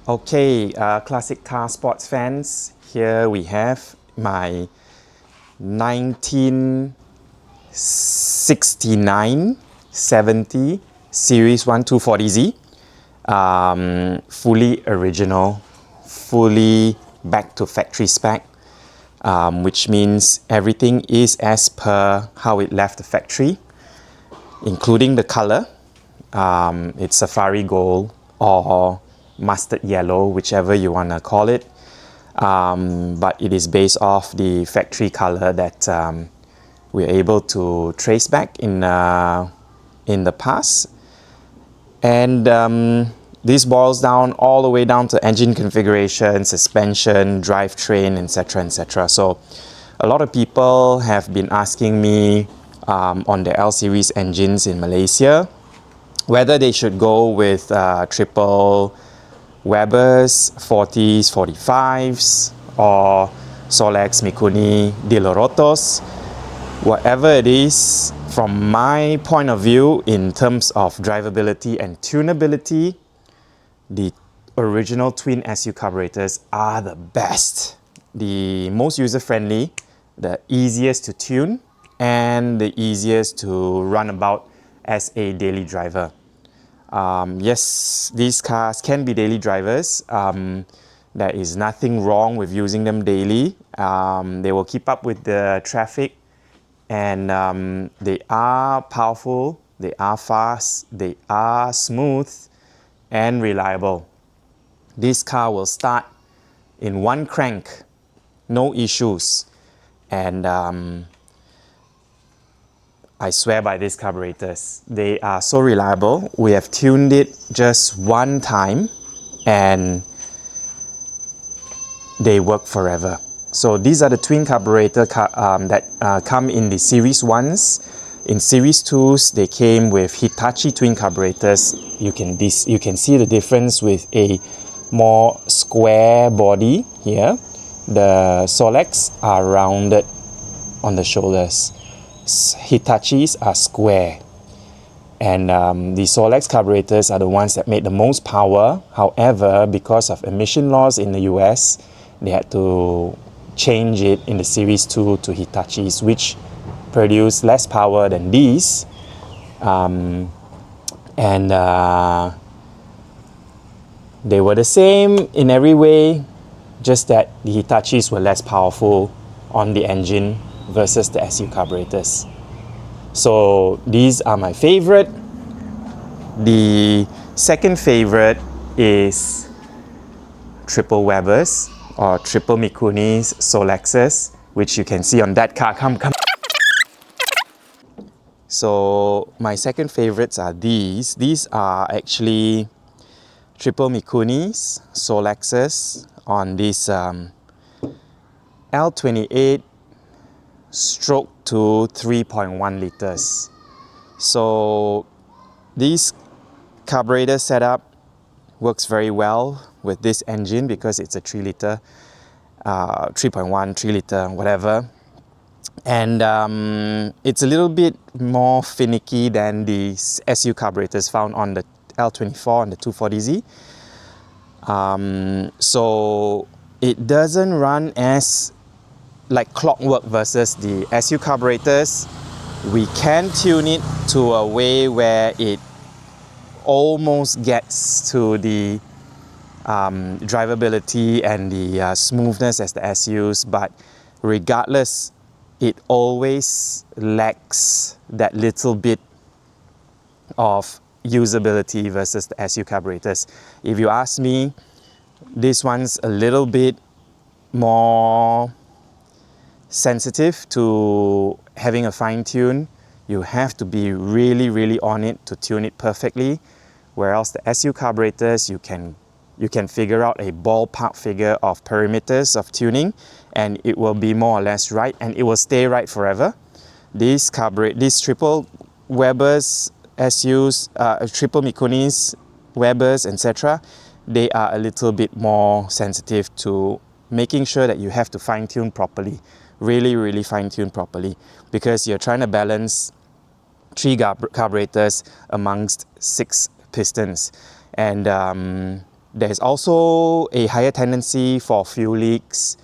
Okay, classic car sports fans, here we have my 1969 70 Series 1240Z. Fully original, fully back to factory spec, which means everything is as per how it left the factory, including the color. It's safari gold or mustard yellow, whichever you want to call it. But it is based off the factory color that we're able to trace back in the past. And this boils down all the way down to engine configuration, suspension, drivetrain, etc., etc. So a lot of people have been asking me on the L series engines in Malaysia whether they should go with triple Webers, 40s, 45s, or Solex, Mikuni, Dolorotos. Whatever it is, from my point of view, in terms of drivability and tunability, the original twin SU carburetors are the best. The most user-friendly, the easiest to tune, and the easiest to run about as a daily driver. Yes, these cars can be daily drivers. There is nothing wrong with using them daily. They will keep up with the traffic, and they are powerful, they are fast, they are smooth and reliable. This car will start in one crank, no issues. And I swear by these carburetors. They are so reliable. We have tuned it just one time and they work forever. So these are the twin carburetor that come in the Series 1s. In Series 2s, they came with Hitachi twin carburetors. You can see the difference with a more square body here. The Solex are rounded on the shoulders. Hitachis are square, and the Solex carburetors are the ones that made the most power. However, because of emission laws in the US, they had to change it in the Series 2 to Hitachis, which produce less power than these. They were the same in every way, just that the Hitachis were less powerful on the engine versus the SU carburetors. So these are my favorite. The second favorite is triple Webers or triple Mikunis, Solexes, which you can see on that car. Come. So my second favorites are these. These are actually triple Mikunis, Solexes on this L28 stroke to 3.1 liters. So this carburetor setup works very well with this engine because it's a 3 liter, 3.1, 3 liter, whatever. And it's a little bit more finicky than the SU carburetors found on the L24 and the 240Z. So it doesn't run as like clockwork versus the SU carburetors. We can tune it to a way where it almost gets to the drivability and the smoothness as the SUs, but regardless, it always lacks that little bit of usability versus the SU carburetors. If you ask me, this one's a little bit more sensitive to having a fine tune. You have to be really on it to tune it perfectly, whereas the SU carburetors, you can figure out a ballpark figure of perimeters of tuning and it will be more or less right, and it will stay right forever. These triple Webers, SUs, triple Mikunis, Webers, etc., they are a little bit more sensitive to making sure that you have to fine tune properly. Really fine tune properly, because you're trying to balance 3 carburetors amongst 6 pistons, and There's also a higher tendency for fuel leaks,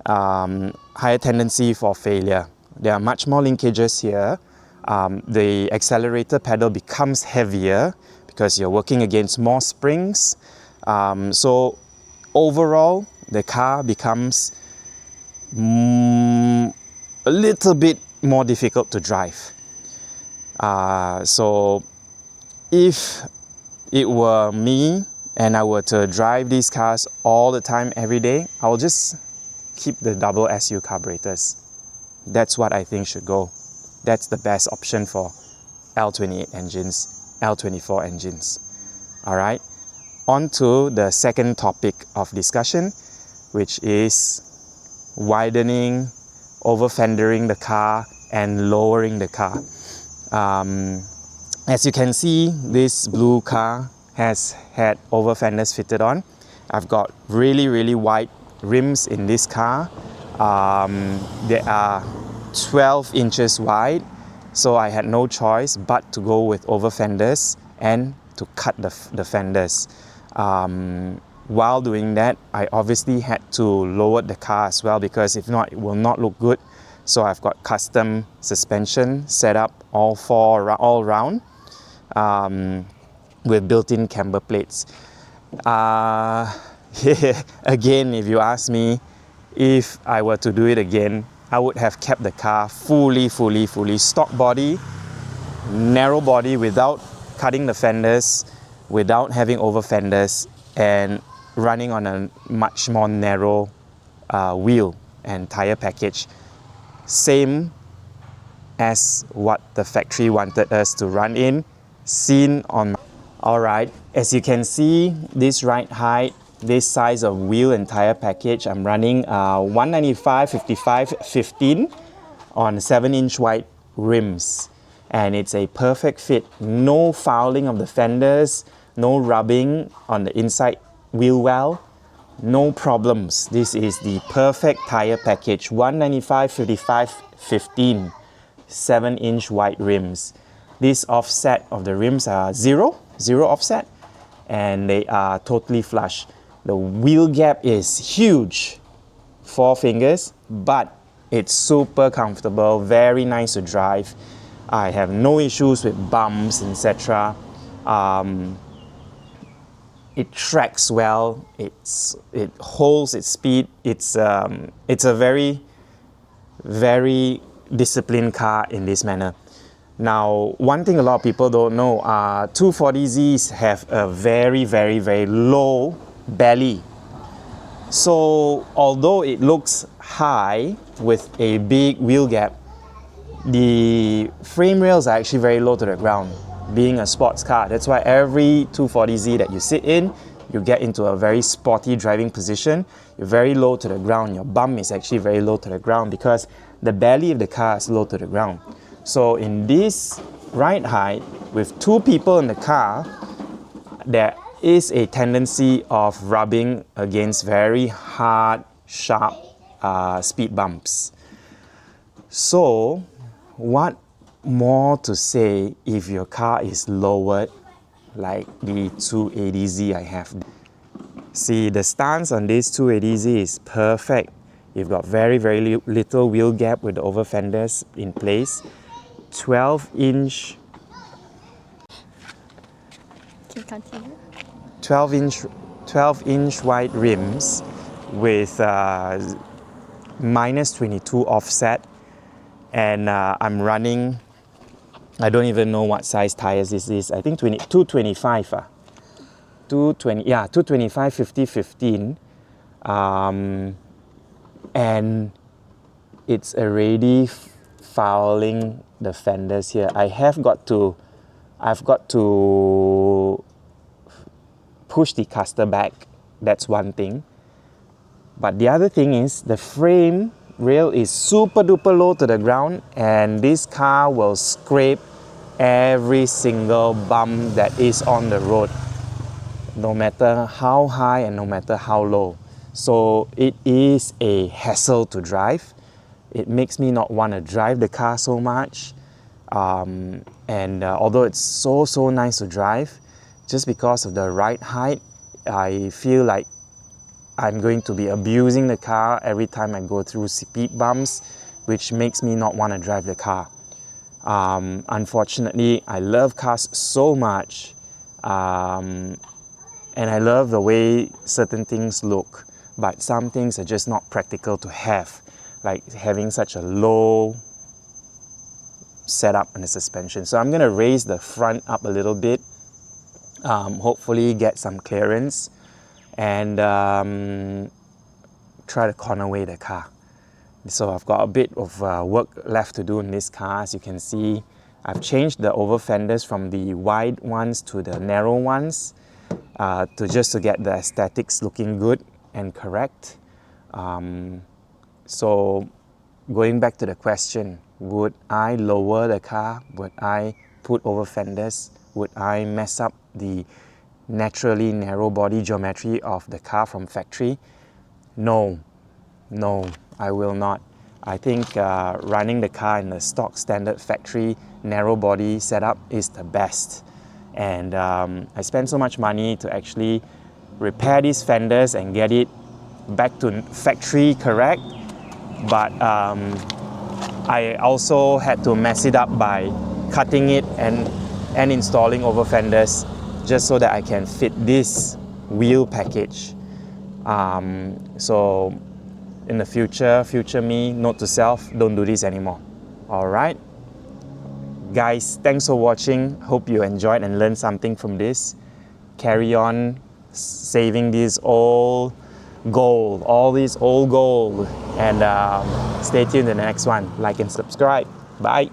higher tendency for failure. There are much more linkages here. The accelerator pedal becomes heavier because you're working against more springs. So overall, the car becomes a little bit more difficult to drive. So if it were me and I were to drive these cars all the time, every day, I'll just keep the double SU carburetors. That's what I think should go. That's the best option for L28 engines, L24 engines. Alright, on to the second topic of discussion, which is widening, over-fendering the car and lowering the car. As you can see, this blue car has had over-fenders fitted on. I've got really wide rims in this car. They are 12 inches wide, so I had no choice but to go with over-fenders and to cut the fenders. While doing that, I obviously had to lower the car as well, because if not, it will not look good. So I've got custom suspension set up all round with built-in camber plates. Again, if you ask me, if I were to do it again, I would have kept the car fully stock body, narrow body, without cutting the fenders, without having over fenders, and running on a much more narrow wheel and tire package. Same as what the factory wanted us to run in, seen on. Alright, as you can see, this ride height, this size of wheel and tire package, I'm running 195/55/15 on 7-inch wide rims, and it's a perfect fit. No fouling of the fenders, no rubbing on the inside wheel well, no problems. This is the perfect tire package. 195/55/15, 7-inch wide rims. This offset of the rims are zero offset, and they are totally flush. The wheel gap is huge, 4 fingers, but it's super comfortable, very nice to drive. I have no issues with bumps, etc. It tracks well, it holds its speed. It's a very disciplined car in this manner. Now, one thing a lot of people don't know, 240Zs have a very low belly. So although it looks high with a big wheel gap, the frame rails are actually very low to the ground, being a sports car. That's why every 240Z that you sit in, you get into a very sporty driving position. You're very low to the ground. Your bum is actually very low to the ground because the belly of the car is low to the ground. So in this ride height, with 2 people in the car, there is a tendency of rubbing against very hard, sharp speed bumps. So what more to say if your car is lowered like the 280Z I have? See, the stance on this 280Z is perfect. You've got very little wheel gap with the over fenders in place. 12-inch. Can you continue? 12-inch wide rims with -22 offset, and I'm running, I don't even know what size tires this is. I think 225. 225/50/15, and it's already fouling the fenders here. I've got to push the caster back. That's one thing. But the other thing is the frame rail is super duper low to the ground, and this car will scrape every single bump that is on the road, no matter how high and no matter how low. So it is a hassle to drive. It makes me not want to drive the car so much. Although it's so nice to drive, just because of the ride height, I feel like I'm going to be abusing the car every time I go through speed bumps, which makes me not want to drive the car. Unfortunately, I love cars so much, and I love the way certain things look, but some things are just not practical to have, like having such a low setup in the suspension. So I'm going to raise the front up a little bit, hopefully get some clearance, and try to corner away the car. So I've got a bit of work left to do in this car. As you can see, I've changed the over fenders from the wide ones to the narrow ones just to get the aesthetics looking good and correct. So going back to the question, would I lower the car? Would I put over fenders? Would I mess up the naturally narrow body geometry of the car from factory? No, I will not. I think running the car in the stock standard factory narrow body setup is the best. And I spent so much money to actually repair these fenders and get it back to factory correct. But I also had to mess it up by cutting it and installing over fenders just so that I can fit this wheel package. So in the future me, note to self, don't do this anymore. Alright? Guys, thanks for watching. Hope you enjoyed and learned something from this. Carry on saving this old gold, all this old gold. And stay tuned in the next one. Like and subscribe. Bye.